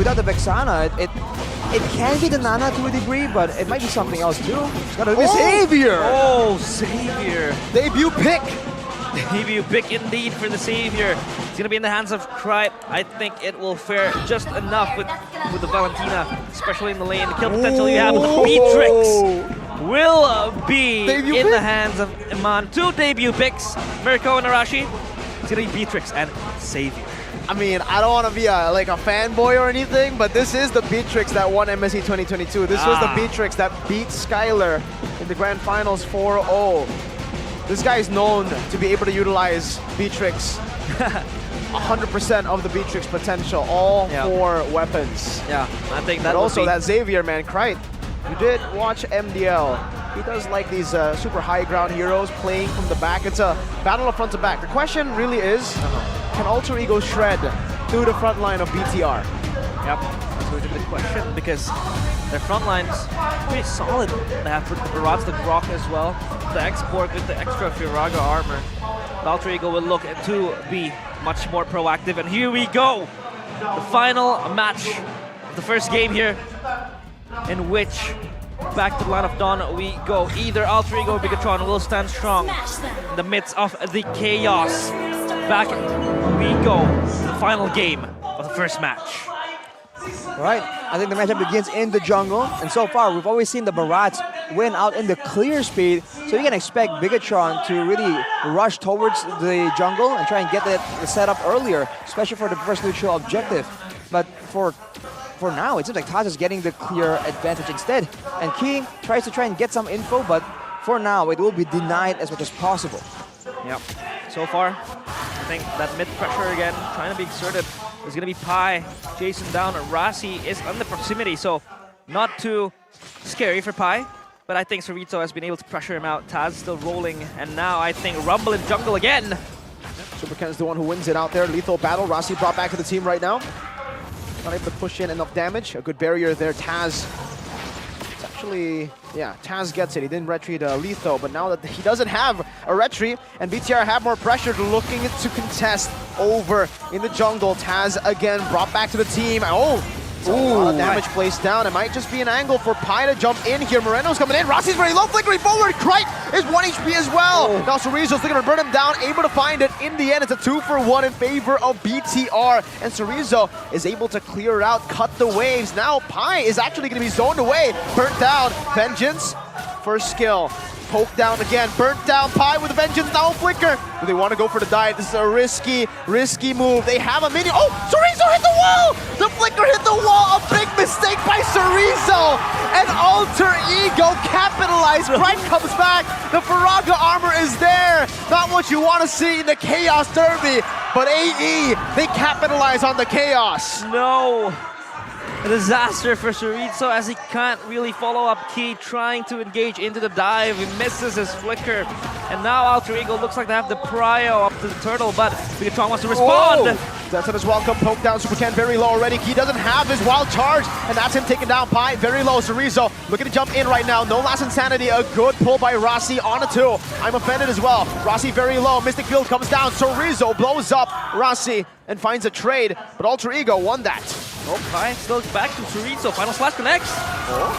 without the Vexana, it can be the Nana to a degree, but it might be something else too. It's gotta be Savior! Oh, Savior. Debut pick! Debut pick indeed for the Savior. It's gonna be in the hands of Cripe. I think it will fare just enough with the Valentina, especially in the lane. The kill potential you have with the Beatrix will be in the hands of Emman. 2 debut picks, Mirko and Arashi. It's gonna be Beatrix and Savior. I mean, I don't want to be like a fanboy or anything, but this is the Beatrix that won MSC 2022. This was the Beatrix that beat Skylar in the Grand Finals 4-0. This guy is known to be able to utilize Beatrix 100% of the Beatrix potential, all 4 weapons. Yeah, I think that But also that Xavier, man, Cripe, you did watch MDL. He does like these super high ground heroes playing from the back. It's a battle of front to back. The question really is, can Alter Ego shred through the front line of BTR? Yep, that's a good question because their front line's pretty solid. They have the Barats, the Grok as well, the export with the extra Firaga armor. But Alter Ego will look to be much more proactive, and here we go! The final match of the first game here, in which back to the line of dawn we go. Either Alter Ego or Bigetron will stand strong in the midst of the chaos. Back we go to the final game of the first match. Right, I think the matchup begins in the jungle, and so far we've always seen the Barats win out in the clear speed, so you can expect Bigetron to really rush towards the jungle and try and get the setup earlier, especially for the first neutral objective. But for now, it seems like tazz is getting the clear advantage instead, and Key tries to try and get some info, but for now it will be denied as much as possible. Yep, so far I think that mid pressure again trying to be exerted. There's gonna be Pi chasing down. Rasi is on the proximity, so not too scary for Pi. But I think xorizo has been able to pressure him out. Tazz still rolling, and now I think Rumble in jungle again. Superken is the one who wins it out there. Lethal battle. Rasi brought back to the team right now. Not able to push in enough damage. A good barrier there. Tazz. It's actually, yeah, Tazz gets it. He didn't retreat Lethal, but now that he doesn't have a retreat, and BTR have more pressure, looking to contest over in the jungle. Tazz again brought back to the team. Oh! A lot of damage placed down. It might just be an angle for Pi to jump in here. Moreno's coming in. Rossi's very low, flickering forward. Cripe is 1 HP as well. Now xorizo's looking to burn him down, able to find it. In the end, it's a 2-for-1 in favor of BTR. And xorizo is able to clear out, cut the waves. Now Pi is actually going to be zoned away. Burnt down. Vengeance. First skill. Poke down again. Burnt down. Pi with a Vengeance. Now flicker. Do they want to go for the dive? This is a risky move. They have a minion. Oh! xorizo hit the wall! The flicker hit the wall. A big mistake by xorizo. And Alter Ego capitalized. Cripe comes back. The Firaga armor is there. Not what you want to see in the Chaos Derby. But AE, they capitalize on the chaos. No! A disaster for xorizo as he can't really follow up Key, trying to engage into the dive. He misses his flicker. And now Alter Ego looks like they have the prio up to the turtle, but Bigetron wants to respond. That's on his welcome. Poke down. Superken very low already. Key doesn't have his wild charge, and that's him taking down Pi. Very low. xorizo looking to jump in right now. No last insanity. A good pull by Rasi on a 2. I'm offended as well. Rasi very low. Mystic Field comes down. xorizo blows up Rasi and finds a trade, but Alter Ego won that. Oh, Pi still back to xorizo. Final slash connects.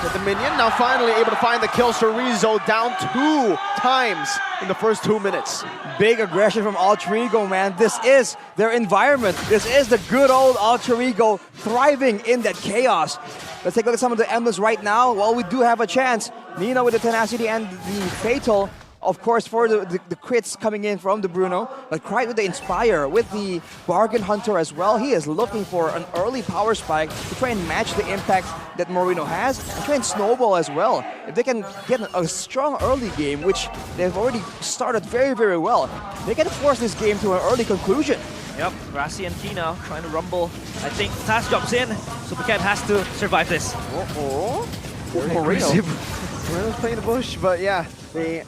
Get the minion. Now finally able to find the kill. xorizo down 2 times in the first 2 minutes. Big aggression from Alter Ego, man. This is their environment. This is the good old Alter Ego thriving in that chaos. Let's take a look at some of the emblems right now. Well, we do have a chance. Nino with the tenacity and the fatal. Of course, for the crits coming in from the Bruno, but Cripe with the Inspire, with the Bargain Hunter as well. He is looking for an early power spike to try and match the impact that Moreno has, and try and snowball as well. If they can get a strong early game, which they've already started very, very well, they can force this game to an early conclusion. Yep, Rasi and Key now trying to rumble. I think Tazz jumps in, so Superken has to survive this. Moreno's playing the bush, but yeah, they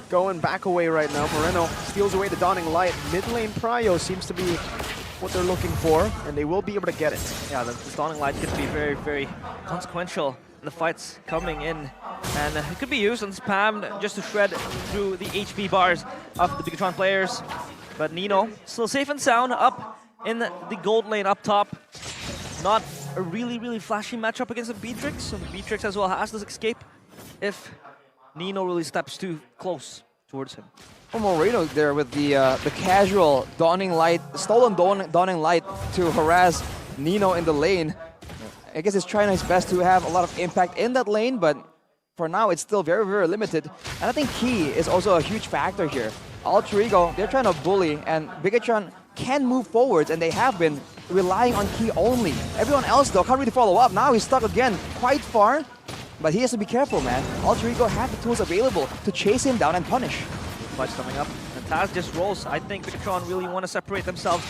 going back away right now. Moreno steals away the Dawning Light. Mid lane prio seems to be what they're looking for, and they will be able to get it. Yeah, the Dawning Light could be very, very consequential in the fights coming in. And it could be used and spammed just to shred through the HP bars of the Bigetron players. But Nino still safe and sound up in the gold lane up top. Not a really flashy matchup against the Beatrix. So the Beatrix as well has this escape if Nino really steps too close towards him. Well, Moreno there with the casual dawning light, stolen dawning light to harass Nino in the lane. I guess he's trying his best to have a lot of impact in that lane, but for now it's still very limited. And I think Key is also a huge factor here. Alter Ego, they're trying to bully, and Bigetron can move forwards, and they have been relying on Key only. Everyone else though can't really follow up. Now he's stuck again quite far, but he has to be careful, man. Alter Ego had the tools available to chase him down and punish. Clutch coming up, and Tazz just rolls. I think Bigetron really want to separate themselves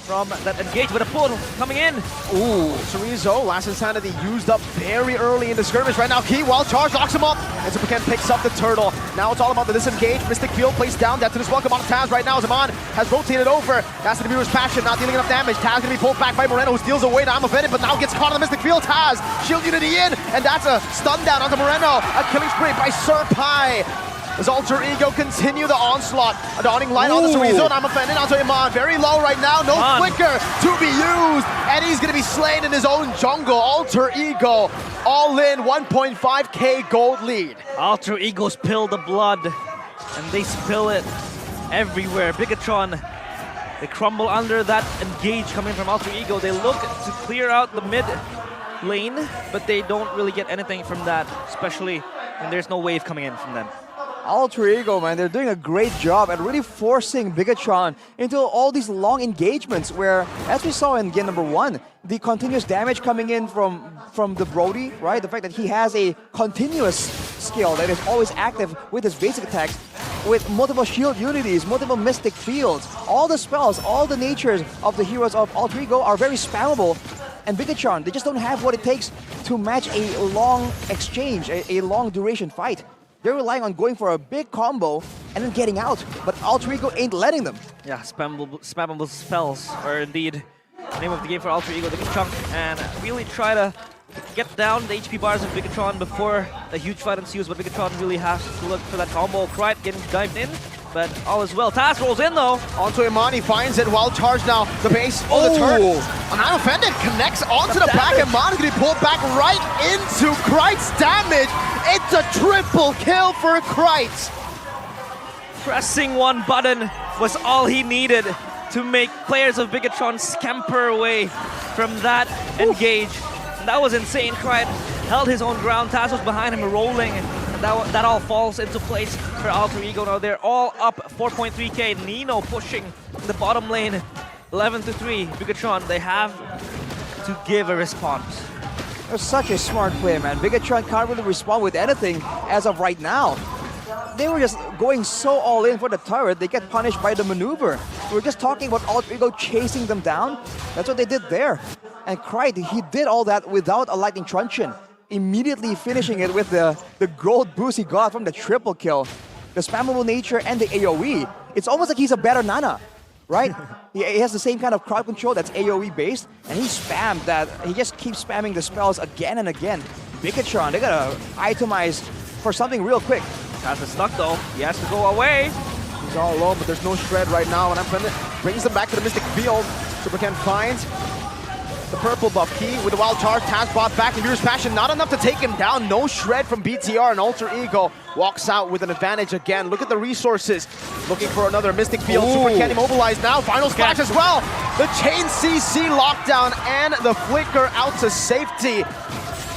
from that engage, but a pull coming in. Ooh, xorizo, last insanity used up very early in the skirmish. Right now, Key, wild charge, knocks him up. And Supercan picks up the turtle. Now it's all about the disengage. Mystic Field placed down. Death to this welcome on Tazz right now. Zaman has rotated over. That's the viewer's passion, not dealing enough damage. Tazz gonna be pulled back by Moreno, who steals away. Now I'm offended, but now gets caught on the Mystic Field. Tazz, shield unity in, and that's a stun down onto Moreno. A killing spree by Serpai. As Alter Ego continue the onslaught. A dawning light on the xorizo, and I'm offended onto Emman. Very low right now, no flicker to be used. And he's gonna be slain in his own jungle. Alter Ego, all in, 1.5k gold lead. Alter Ego spill the blood, and they spill it everywhere. Bigetron, they crumble under that engage coming from Alter Ego. They look to clear out the mid lane, but they don't really get anything from that, especially when there's no wave coming in from them. Alter Ego, man, they're doing a great job at really forcing Bigetron into all these long engagements where, as we saw in game number 1, the continuous damage coming in from the Brody, right? The fact that he has a continuous skill that is always active with his basic attacks, with multiple shield unities, multiple mystic fields, all the spells, all the natures of the heroes of Alter Ego are very spammable. And Bigetron, they just don't have what it takes to match a long exchange, a long duration fight. They're relying on going for a big combo and then getting out, but Alter Ego ain't letting them. Yeah, spammable spells are indeed the name of the game for Alter Ego. They can chunk and really try to get down the HP bars of Bigetron before a huge fight ensues, but Bigetron really has to look for that combo. Krite getting dived in, but all is well. Tazz rolls in though. Onto Emman, he finds it, wild charge now. The base, the turn. Unoffended, connects onto the back, and Emman is going to be pulled back right into Krite's damage. It's a triple kill for Krite. Pressing one button was all he needed to make players of Bigetron scamper away from that engage. And that was insane. Krite held his own ground. Tazz was behind him rolling. And that all falls into place for Alter Ego. Now they're all up 4.3k. Nino pushing in the bottom lane. 11-3. Bigetron, they have to give a response. It was such a smart play, man. Bigetron can't really respond with anything as of right now. They were just going so all in for the turret, they get punished by the maneuver. We were just talking about Alter Ego chasing them down. That's what they did there. And Krite, he did all that without a lightning truncheon, immediately finishing it with the gold boost he got from the triple kill. The spammable nature and the AoE. It's almost like he's a better Nana, right? He has the same kind of crowd control that's AoE based, and he spammed that. He just keeps spamming the spells again and again. Bigetron, they gotta itemize for something real quick. Tazz is stuck though. He has to go away. He's all alone, but there's no shred right now, and brings them back to the Mystic Field. Supercan finds the purple buff. Key with the wild charge. Tazz brought back in Viewer's Passion. Not enough to take him down. No shred from BTR, and Alter Ego walks out with an advantage again. Look at the resources. Looking for another Mystic Field. Supercan immobilized now. Final splash as well. The chain CC lockdown and the flicker out to safety.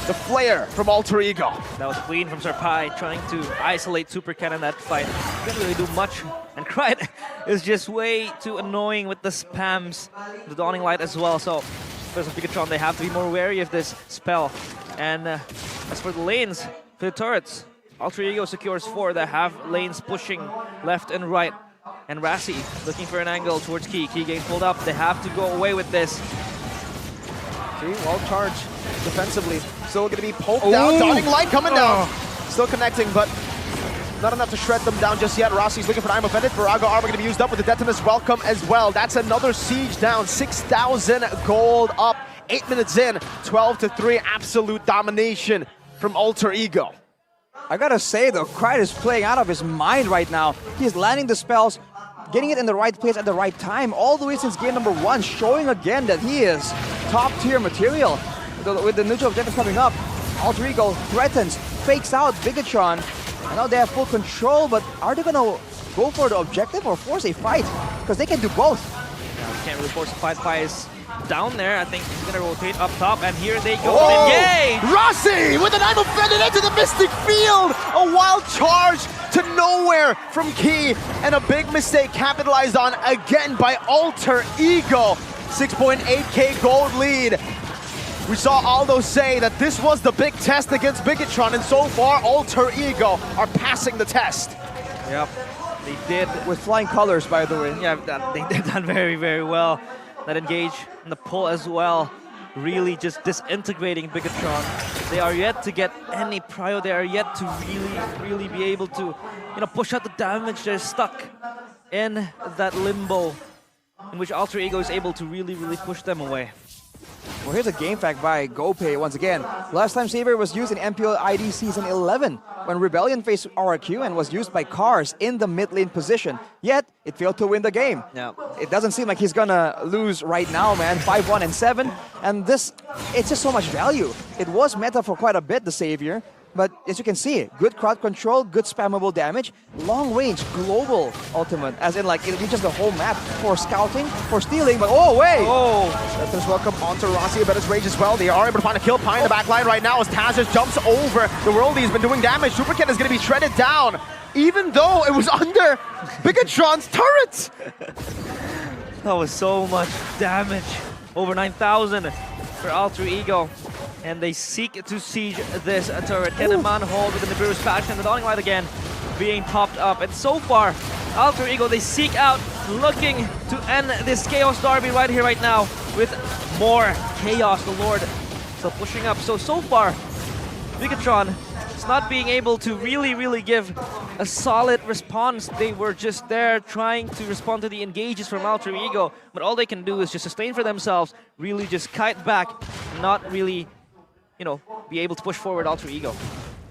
The flare from Alter Ego. That was clean from Serpai, trying to isolate Supercan in that fight. Couldn't really do much. And Krite is just way too annoying with the spams, the Dawning Light as well. So, because of Bigetron, they have to be more wary of this spell. And as for the lanes, for the turrets, Alter Ego secures 4 that have lanes pushing left and right. And Rassi looking for an angle towards Key. Key getting pulled up. They have to go away with this. See, wild charge defensively. Still going to be poked down. Dawning Light coming down. Still connecting, but not enough to shred them down just yet. Rossi's looking for an offended. Virago armor going to be used up with the Detonus welcome as well. That's another siege down. 6,000 gold up. 8 minutes in. 12-3. Absolute domination from Alter Ego. I gotta say though, Krite is playing out of his mind right now. He's landing the spells, getting it in the right place at the right time, all the way since game number 1, showing again that he is top tier material. with the neutral objective coming up, Alter Ego threatens, fakes out Bigetron. I know they have full control, but are they gonna go for the objective or force a fight? Because they can do both. Yeah, can't really force a fight. Pi is down there. I think he's gonna rotate up top, and here they go. Oh! Engage! Rossi with an idle fended into the Mystic Field! A wild charge to nowhere from Key, and a big mistake capitalized on again by Alter Ego. 6.8k gold lead. We saw Aldo say that this was the big test against Bigetron, and so far Alter Ego are passing the test. Yep, they did. With flying colors, by the way. Yeah, they did that very, very well. That engage and the pull as well, really just disintegrating Bigetron. They are yet to get any prio. They are yet to really be able to, push out the damage. They're stuck in that limbo in which Alter Ego is able to really push them away. Well, here's a game fact by GoPay once again. Last time Saber was used in MPL ID Season 11 when Rebellion faced RQ and was used by Cars in the mid lane position. Yet, it failed to win the game. Yeah. It doesn't seem like he's gonna lose right now, man. 5-1 and 7. And this, it's just so much value. It was meta for quite a bit, the Savior. But as you can see, good crowd control, good spammable damage, long range, global ultimate, as in like it reaches the whole map for scouting, for stealing, but oh wait! Oh! Let's welcome onto Rossi a bit his rage as well. They are able to find a kill. Pi in the back line right now as Tazz just jumps over the worldie. He's been doing damage. Superkid is going to be shredded down, even though it was under Bigetron's turret! That was so much damage. Over 9,000 for Alter Ego. And they seek to siege this turret. Can Emman hold with the Nibiru's passion? The Dawning Light again being popped up. And so far, Alter Ego, they seek out, looking to end this Chaos Derby right here, right now, with more Chaos, the Lord. So pushing up. So far, Bigetron is not being able to really give a solid response. They were just there trying to respond to the engages from Alter Ego. But all they can do is just sustain for themselves, really just kite back, not really be able to push forward Alter Ego.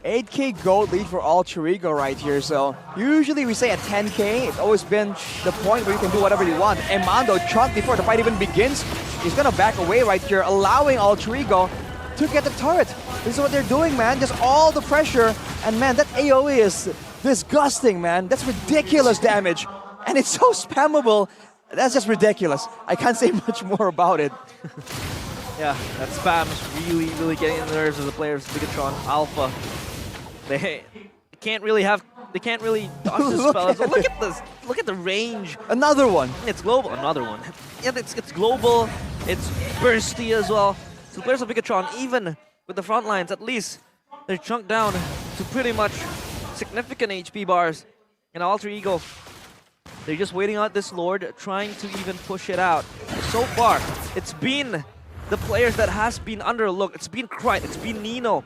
8k gold lead for Alter Ego right here, so usually we say at 10k, it's always been the point where you can do whatever you want. Emman though, Chunk, before the fight even begins, he's gonna back away right here, allowing Alter Ego to get the turret. This is what they're doing, man, just all the pressure, and man, that AoE is disgusting, man. That's ridiculous damage, and it's so spammable. That's just ridiculous. I can't say much more about it. Yeah, that spam is really getting in the nerves of the players. Bigetron Alpha, they can't really dodge the spell. So look at this. Look at the range. Another one. It's global. Another one. Yeah, it's global. It's bursty as well. So the players of Bigetron, even with the front lines, at least they're chunked down to pretty much significant HP bars. And Alter Ego, they're just waiting out this Lord, trying to even push it out. So far, it's been the players that has been underlooked. It's been Krite, it's been Nino,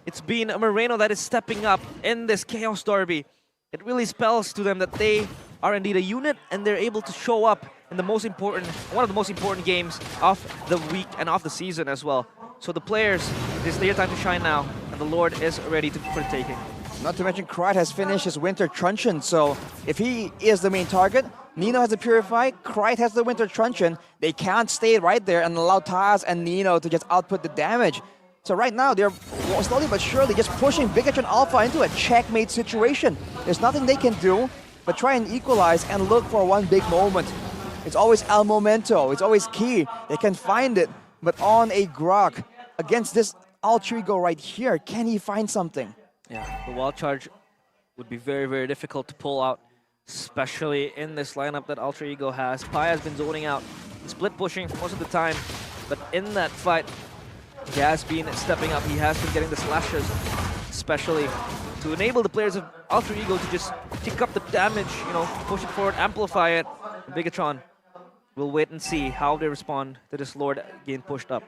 it's been Moreno that is stepping up in this Chaos Derby. It really spells to them that they are indeed a unit and they're able to show up in the one of the most important games of the week and of the season as well. So the players, it is their time to shine now, and the Lord is ready for the taking. Not to mention, Krite has finished his Winter Truncheon, so if he is the main target, Nino has the Purify, Krite has the Winter Truncheon. They can't stay right there and allow Tazz and Nino to just output the damage. So right now, they're slowly but surely just pushing Bigetron Alpha into a checkmate situation. There's nothing they can do but try and equalize and look for one big moment. It's always El Momento, it's always key. They can find it, but on a Grok against this Alter Ego right here, can he find something? Yeah, the wild charge would be very difficult to pull out, especially in this lineup that Alter Ego has. Pi has been zoning out, split pushing most of the time, but in that fight, he has been stepping up. He has been getting the slashes, especially to enable the players of Alter Ego to just kick up the damage, push it forward, amplify it. Bigetron will wait and see how they respond to this Lord getting pushed up.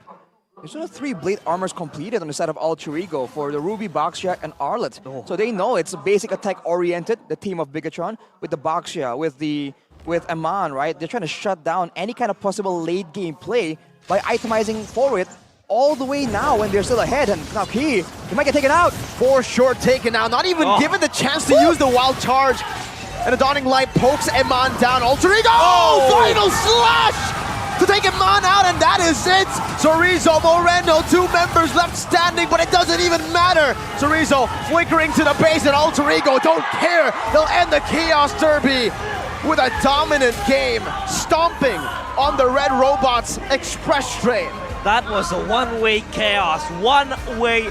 There's sort of 3 Blade Armors completed on the side of Alter Ego for the Ruby, Boxia, and Arlet. Oh. So they know it's basic attack-oriented, the team of Bigetron, with the Boxia, with Emman, right? They're trying to shut down any kind of possible late-game play by itemizing forward all the way now when they're still ahead. And now he might get taken out. For sure taken out, not even given the chance to use the wild charge. And a Dawning Light pokes Emman down. Alter Ego! Oh! Final slash! to take emman out, and that is it. xorizo, Moreno, 2 members left standing, but it doesn't even matter. xorizo flickering to the base, and Alter Ego don't care. They'll end the Chaos Derby with a dominant game, stomping on the Red Robots Express train. That was a one-way chaos, one-way